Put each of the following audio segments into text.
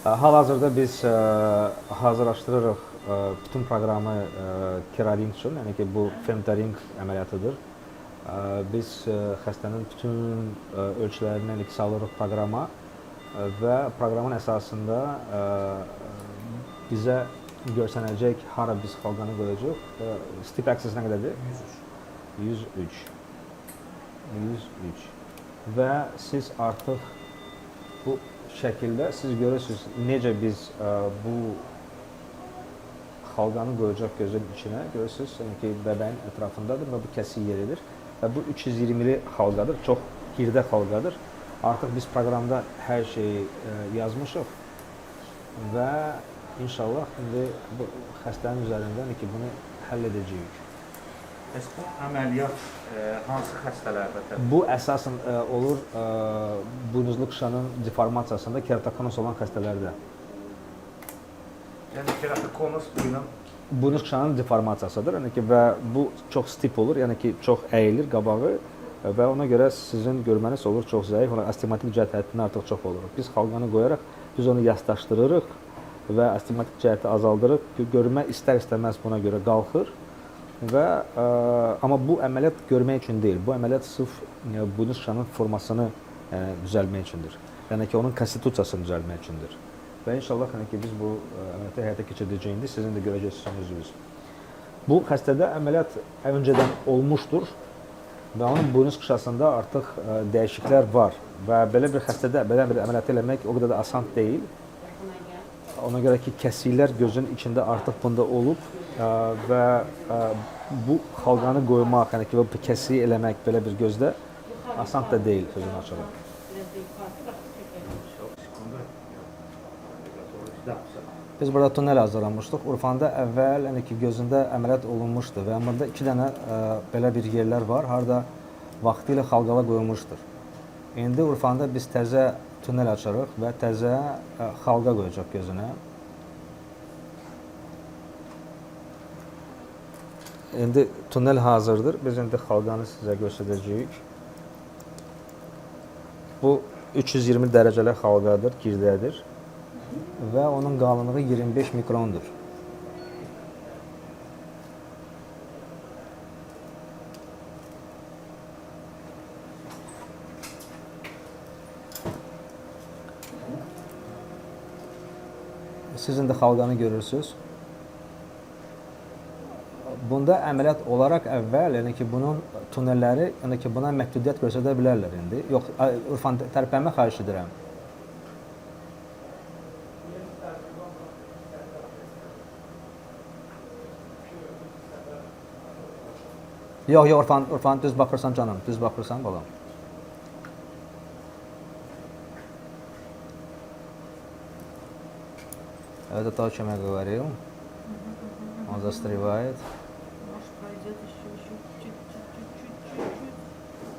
Hal-hazırda biz hazırlaşdırırıq bütün proqramı Keraring üçün, yəni ki, bu femtoring əməliyyatıdır. Biz xəstənin bütün ölçülərini salırıq proqrama və proqramın əsasında bizə görsənəcək hara biz xalqanı qoyacaq. Step axis nə qədərdir? 103. 103. Və siz artıq bu şəkildə siz görürsünüz necə biz bu xalqanı qoyacaq gözün içinə. Görürsünüz ki, bəbəyin ətrafındadır və bu kəsik yeridir. Və bu 320-li xalqadır, çox girdə xalqadır. Artıq biz proqramda hər şeyi yazmışıq və inşallah indi bu xəstənin üzərində bunu həll edəcəyik. Bəs bu əməliyyat hansı xəstələrdə təbii? Bu əsasən olur buynuzlu qışanın deformasiyasında keratokonus olan xəstələrdə. Yəni keratokonus buynuz qışanın deformasiyasıdır. Yəni ki, və bu çox stip olur, yəni ki, çox əyilir qabağı və ona görə sizin görməniz olur çox zəif, astigmatik cəhətdən artıq çox olur. Biz xalqanı qoyaraq biz onu yasdaşdırırıq və astigmatik cəhəti azaldırıq. Görmə istər-istəməz buna görə qalxır. Amma bu əməliyyat görmək üçün deyil, bu əməliyyat sırf buynuz qışanın formasını düzəltmək üçündür. Yəni ki, onun konstitusiyasını düzəltmək üçündür. Və inşallah biz bu əməliyyatı həyata keçirdəcəyində sizin də görəcəksiniz özünüz. Bu xəstədə əməliyyat öncədən olmuşdur və onun buynuz qışasında artıq dəyişikliklər var və belə bir xəstədə belə bir əməliyyat eləmək o qədər də asan deyil. Ona görə ki, kəsiklər gözün içində artıq bunda olub və bu xalqanı qoymaq, yəni ki, bu kəsiyi eləmək belə bir gözdə asan da deyil sözünü açaraq. Biz burada tunel hazırlamışdıq. Urfanda əvvəl gözündə əməliyyat olunmuşdu və burada 2 dənə belə bir yerlər var, harada vaxtilə xalqala qoyulmuşdur. İndi Urfanda biz təzə tunel açarıq və təzə xalqa qoyacaq gözünə. İndi tunel hazırdır. Biz indi xalqanı sizə göstərəcəyik. Bu 320 dərəcəli xalqadır, girdədir və onun qalınlığı 25 mikrondur. Siz indi xalqanı görürsünüz. Bunda əməliyyat olaraq əvvəl, yəni ki, bunun tunelləri, yəni ki, buna məhdudiyyət göstərə bilərlər indi. Yox, Urfan, tərpənmə xahiş edirəm. Yox, Urfan, düz baxırsan canım, düz baxırsan balam. Это то, о чем я говорил. Он застревает. Может, пройдет еще чуть-чуть.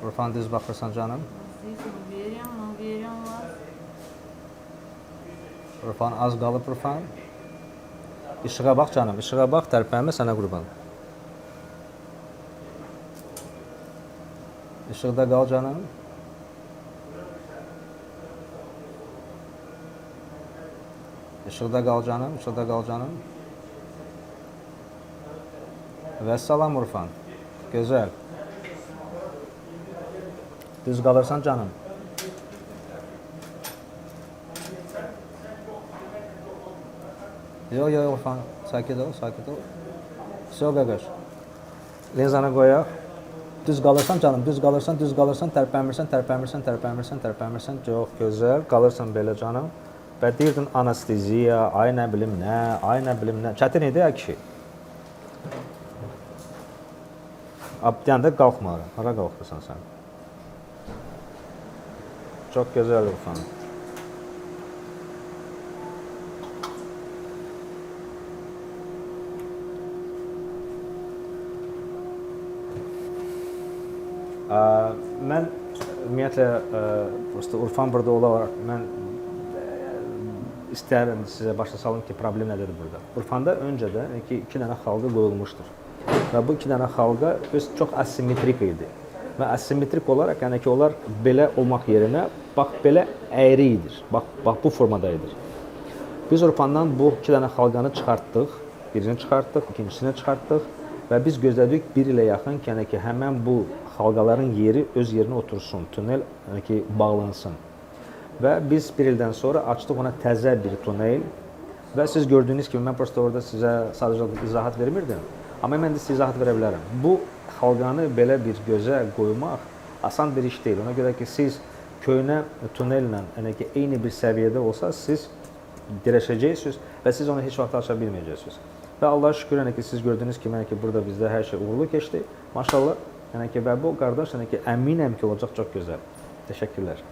Urfan, düz baxırsan canım. Здесь уверен вас. Urfan, az qalıb Urfan. İşığa bax canım, işığa bax, tərpənmə sənə qurban. İşıqda qal canım. İşıqda qal canım, işıqda qal canım. Və salam Urfan. Gözəl. Düz qalırsan canım. Yox, Urfan. Sakit ol. Все, qaqaş. Lenzanı qoyaq. Düz qalırsan canım, düz qalırsan, tərpənmirsən. Çox gözəl. Qalırsan belə canım. Və deyirdin anesteziya, ay nə bilim nə. Çətin idi ya kişi. Deyəndə qalxmaram. Hara qalxırsan sən? Çox gözəl Urfan. Mən ümumiyyətlə Urfan burada olaraq mən istəyirəm sizə başa salım ki, problem nədir burada. Urfanda öncədən 2 dənə xalqa qoyulmuşdur. Və bu 2 dənə xalqa çox asimetrik idi. Və asimetrik olaraq, yəni ki, onlar belə olmaq yerinə bax belə əyri idir. Bax bu formada idir. Biz Urfandan bu 2 dənə xalqanı çıxartdıq. Birini çıxartdıq, ikincisini çıxartdıq və biz gözlədik 1 ilə yaxın ki, yəni ki, həmən bu xalqaların yeri öz yerinə otursun, tunel yəni ki, bağlansın. Və biz 1 ildən sonra açdıq ona təzə bir tunel və siz gördüyünüz kimi mən prosta orada sizə sadəcə izahat vermirdim. Amma mən də sizə izahat verə bilərəm. Bu xalqanı belə bir gözə qoymaq asan bir iş deyil. Ona görə ki, siz köhnə tunellə yəni ki, eyni bir səviyyədə olsa, siz dirəşəcəksiniz və siz onu heç vaxt aça bilməyəcəksiniz. Və Allah'a şükür yəni ki, siz gördüyünüz kimi yəni ki, burada bizdə hər şey uğurlu keçdi. Maşallah. Yəni ki, və bu qardaş yəni ki, əminəm ki, olacaq çox gözəl. Təşəkkürlər.